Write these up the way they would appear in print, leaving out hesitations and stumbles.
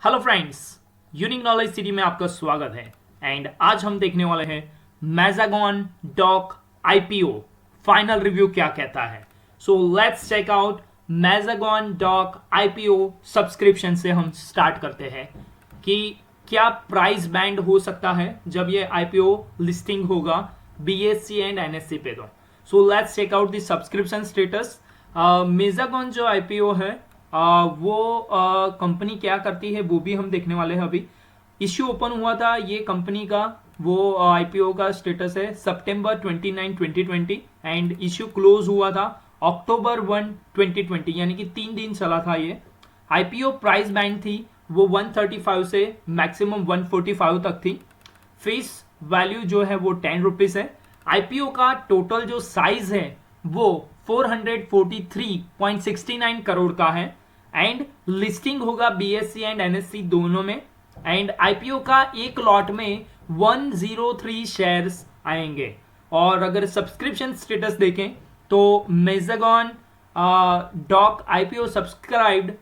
Hello friends, unique knowledge city में आपका स्वागत है। एंड आज हम देखने वाले हैं Mazagon Dock IPO final review क्या कहता है। So let's check out Mazagon Dock IPO subscription से हम स्टार्ट करते हैं कि क्या प्राइस बैंड हो सकता है जब ये आईपीओ लिस्टिंग होगा बीएससी एंड एनएससी पे। तो so let's check out the subscription status. Mazagon जो आईपीओ है वो कंपनी क्या करती है वो भी हम देखने वाले हैं। अभी इश्यू ओपन हुआ था ये कंपनी का, वो आईपीओ का स्टेटस है सितंबर 29 2020 एंड इश्यू क्लोज हुआ था अक्टूबर 1 2020, यानी कि 3 दिन चला था ये। आईपीओ प्राइस बैंड थी वो 135 से मैक्सिमम 145 तक थी। फेस वैल्यू जो है वो 10 रुपीज है। आईपीओ का टोटल जो साइज है वो 443.69 करोड़ का है एंड लिस्टिंग होगा बीएससी एंड एनएससी दोनों में। एंड आईपीओ का एक लॉट में 103 शेयर्स आएंगे। और अगर सब्सक्रिप्शन स्टेटस देखें तो Mazagon Dock IPO subscribed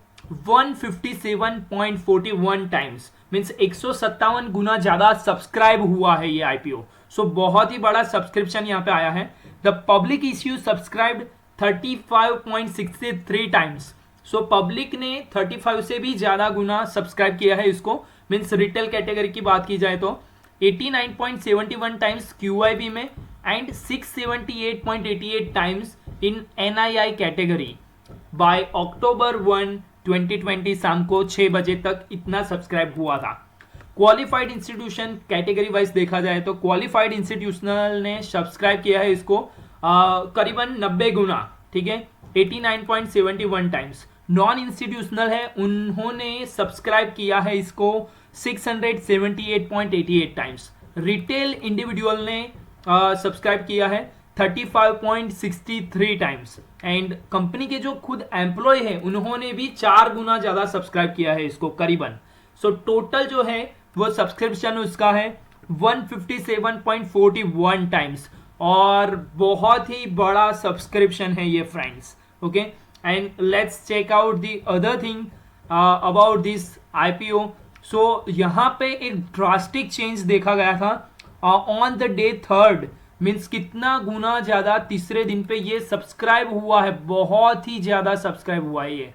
157.41 times, means 157 गुना ज्यादा सब्सक्राइब हुआ है ये आईपीओ। सो बहुत ही बड़ा सब्सक्रिप्शन यहाँ पे आया है। The public issue subscribed 35.63 times. So public ने 35 से भी ज्यादा गुना सब्सक्राइब किया है इसको। मीन्स रिटेल कैटेगरी की बात की जाए तो 89.71 टाइम्स क्यूआईबी में and 678.88 times in NII category. By October 1 2020 शाम को 6 बजे तक इतना सब्सक्राइब हुआ था। क्वालिफाइड इंस्टीट्यूशन कैटेगरी वाइज देखा जाए तो क्वालिफाइड इंस्टीट्यूशनल ने सब्सक्राइब किया है इसको करीबन 90 गुना, ठीक है, 89.71 टाइम्स। नॉन इंस्टीट्यूशनल है उन्होंने सब्सक्राइब किया है इसको 678.88 टाइम्स। रिटेल इंडिविजुअल ने सब्सक्राइब किया है 35.63 टाइम्स। एंड कंपनी के जो खुद एम्प्लॉय है उन्होंने भी 4 गुना ज्यादा सब्सक्राइब किया है इसको करीबन। सो टोटल जो है वो सब्सक्रिप्शन उसका है 157.41 टाइम्स और बहुत ही बड़ा सब्सक्रिप्शन है ये friends. Okay, and let's check out the other thing about this IPO. So यहाँ पे एक ड्रास्टिक चेंज देखा गया था on the day 3rd, means कितना गुना ज्यादा तीसरे दिन पे ये सब्सक्राइब हुआ है, बहुत ही ज्यादा सब्सक्राइब हुआ है ये,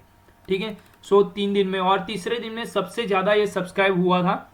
ठीक है। सो 3 दिन में और तीसरे दिन में सबसे ज्यादा ये सब्सक्राइब हुआ था।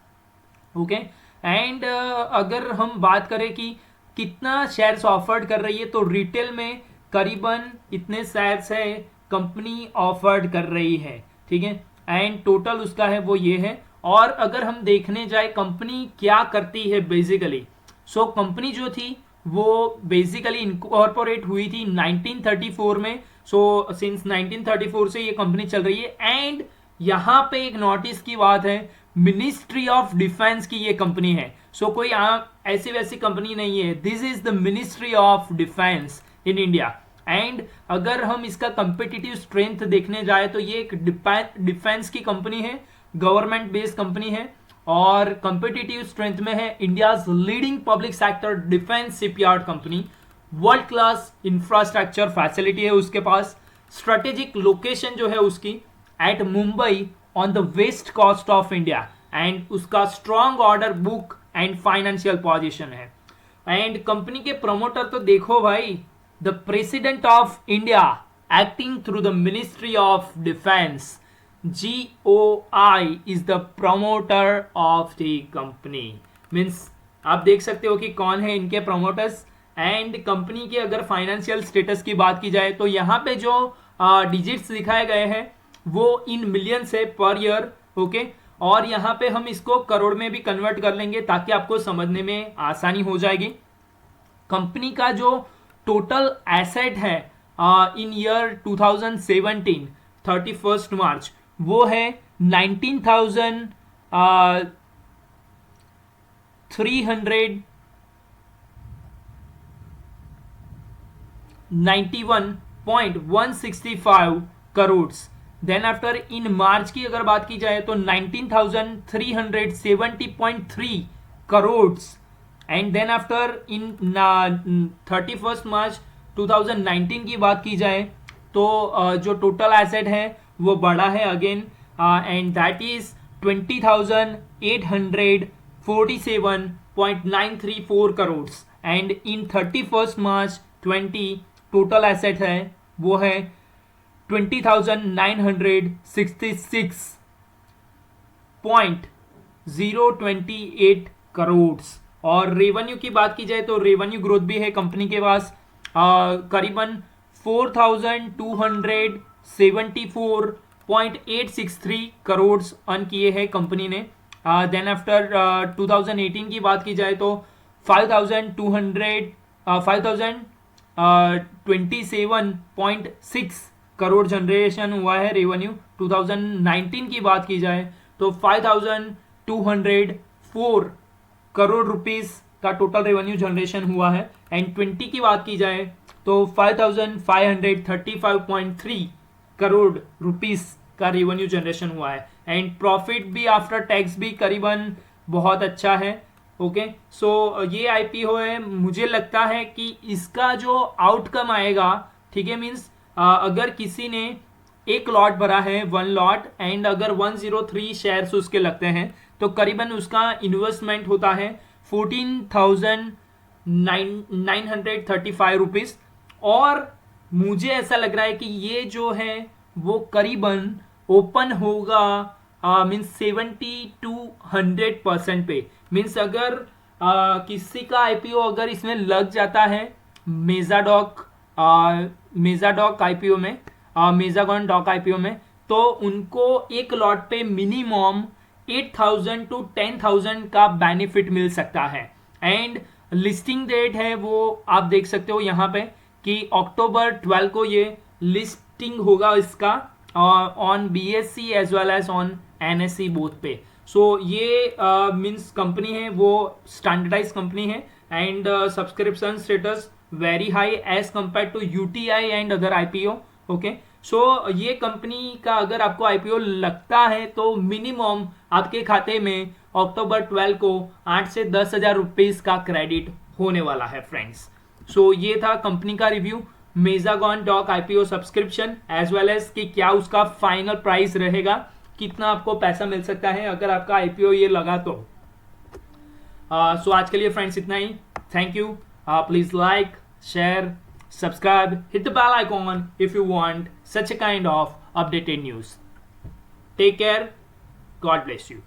ओके, एंड अगर हम बात करें कि कितना शेयर्स ऑफर्ड कर रही है तो रिटेल में करीबन इतने शेयर्स है कंपनी ऑफर्ड कर रही है, ठीक है, एंड टोटल उसका है वो ये है। और अगर हम देखने जाए कंपनी क्या करती है बेसिकली, सो कंपनी जो थी वो बेसिकली इनकॉर्पोरेट हुई थी 1934 में। सो सिंस 1934 से ये कंपनी चल रही है। एंड यहाँ पे एक नोटिस की बात है, मिनिस्ट्री ऑफ डिफेंस की ये कंपनी है। सो कोई ऐसी वैसी कंपनी नहीं है, this is the ministry of defence in India. And अगर हम इसका कंपिटिटिव स्ट्रेंथ देखने जाए तो ये एक डिफेंस की कंपनी है, गवर्नमेंट बेस्ड कंपनी है और कंपिटिटिव स्ट्रेंथ में है India's leading public sector defence shipyard company. World class infrastructure facility है उसके पास। स्ट्रेटेजिक लोकेशन जो है उसकी at Mumbai on the west coast of India and उसका strong order book and financial position है। एंड कंपनी के प्रमोटर तो देखो भाई, the president of India acting through the ministry of defence, GOI is the promoter of the company। Means आप देख सकते हो कि कौन है इनके प्रमोटर्स। एंड कंपनी के अगर फाइनेंशियल स्टेटस की बात की जाए तो यहाँ पे जो डिजिट्स दिखाए गए हैं वो इन मिलियंस है पर ईयर। ओके, और यहाँ पे हम इसको करोड़ में भी कन्वर्ट कर लेंगे ताकि आपको समझने में आसानी हो जाएगी। कंपनी का जो टोटल एसेट है इन ईयर 2017 31 मार्च वो है 19,391.165 crore. Then after in March की अगर बात की जाए तो 19,370.3 crore. And then after in 31 March 2019 की बात की जाए तो जो टोटल एसेट है वो बढ़ा है again and that is 20,847.934 crore and in 31st March 20 total asset है वो है 20,966.028 करोड़। और रेवेन्यू की बात की जाए तो रेवेन्यू ग्रोथ भी है कंपनी के पास, करीबन 4,274.863 करोड़ अर्न किए हैं कंपनी ने। देन आफ्टर 2018 की बात की जाए तो 5,027.6 करोड़ जनरेशन हुआ है रेवेन्यू। 2019 की बात की जाए तो 5,204 करोड़ रुपीस का टोटल रेवेन्यू जनरेशन हुआ है। एंड 20 की बात की जाए तो 5,535.3 करोड़ रुपीस का रेवेन्यू जनरेशन हुआ है। एंड प्रॉफिट भी आफ्टर टैक्स भी करीबन बहुत अच्छा है। ओके, सो ये आईपीओ है, मुझे लगता है कि इसका जो आउटकम आएगा, ठीक है, मीन्स अगर किसी ने एक लॉट भरा है 1 लॉट एंड अगर 103 शेयर्स उसके लगते हैं तो करीबन उसका इन्वेस्टमेंट होता है 14,935 रुपीज। और मुझे ऐसा लग रहा है कि ये जो है वो करीबन ओपन होगा मीन्स 70-100% पे। मीन्स अगर किसी का आईपीओ अगर इसमें लग जाता है मेजाडॉक आईपीओ में, मेजागॉन डॉक आईपीओ में, तो उनको एक लॉट पे मिनिमम 8,000 to 10,000 का बेनिफिट मिल सकता है। एंड लिस्टिंग डेट है वो आप देख सकते हो यहाँ पे कि अक्टूबर 12 को ये लिस्टिंग होगा इसका on BSC as well as on NSC both पे। सो ये मीन्स कंपनी है वो स्टैंडर्डाइज कंपनी है and subscription status very high as compare to UTI and other IPO. Okay, so ये कंपनी का अगर आपको आईपीओ लगता है तो मिनिमम आपके खाते में अक्टूबर 12 को 8 से 10,000 रुपीज का क्रेडिट होने वाला है फ्रेंड्स। सो ये था कंपनी का review Mazagon Dock IPO subscription as well as कि क्या उसका फाइनल प्राइस रहेगा, कितना आपको पैसा मिल सकता है अगर आपका आईपीओ ये लगा तो। सो आज के लिए फ्रेंड्स इतना ही। Thank you. Please like, share, subscribe, hit the bell icon if you want such a kind of updated news. Take care. God bless you.